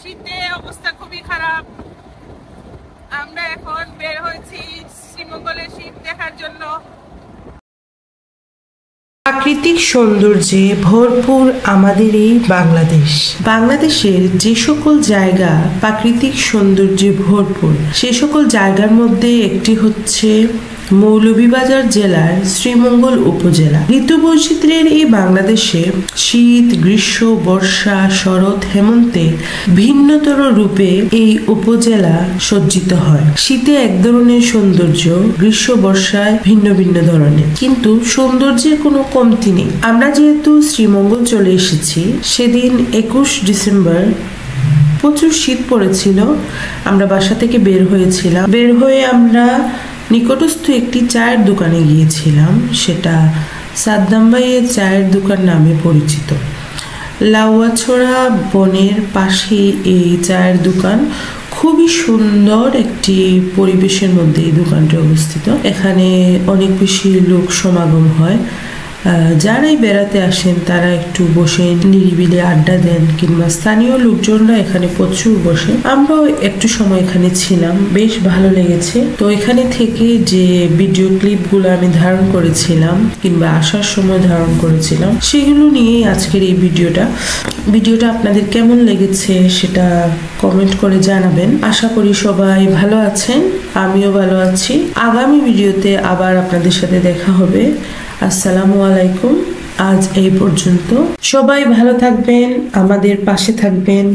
শীতে অবস্থা খুবই খারাপ। আমরা এখন বের হয়েছি শ্রীমঙ্গলের শীত দেখার জন্য। প্রাকৃতিক সৌন্দর্যে ভরপুর আমাদের এই বাংলাদেশের যে সকল জায়গা প্রাকৃতিক সৌন্দর্যে ভরপুর, সে সকল জায়গার মধ্যে একটি হচ্ছে মৌলভীবাজার জেলার শ্রীমঙ্গল উপজেলা। ঋতু বৈচিত্র্যের এই বাংলাদেশে শীত, গ্রীষ্ম, বর্ষা, শরৎ, হেমন্তে ভিন্নতর রূপে এই উপজেলা সজ্জিত হয়। শীতে এক ধরনের সৌন্দর্য, গ্রীষ্ম বর্ষায় ভিন্ন ভিন্ন ধরনের, কিন্তু সৌন্দর্যের কোনো কমতি নেই। আমরা যেহেতু শ্রীমঙ্গল চলে এসেছি, সেদিন 21 ডিসেম্বর প্রচুর শীত পড়েছিল। আমরা বাসা থেকে বের হয়ে আমরা নিকটস্থ একটি চায়ের দোকানে গিয়েছিলাম। সেটা সাদ্দাম ভাইয়ের চায়ের দোকান নামে পরিচিত। লাউয়াছড়া বনের পাশে এই চায়ের দোকান। খুবই সুন্দর একটি পরিবেশের মধ্যে এই দোকানটি অবস্থিত। এখানে অনেক বেশি লোক সমাগম হয়। যারাই বেড়াতে আসেন তারা একটু বসে নিরিবিলি আড্ডা দেন, কিংবা স্থানীয় লোকজনরা এখানে প্রচুর বসে। আমরাও একটু সময় এখানে ছিলাম, বেশ ভালো লেগেছে। তো এখানে থেকে যে ভিডিও ক্লিপগুলো আমি ধারণ করেছিলাম কিংবা আসার সময় ধারণ করেছিলাম, সেগুলো নিয়েই আজকের এই ভিডিওটা আপনাদের কেমন লেগেছে সেটা কমেন্ট করে জানাবেন। আশা করি সবাই ভালো আছেন, আমিও ভালো আছি। আগামী ভিডিওতে আবার আপনাদের সাথে দেখা হবে। আসসালামু আলাইকুম। আজ এই পর্যন্ত। সবাই ভালো থাকবেন, আমাদের পাশে থাকবেন।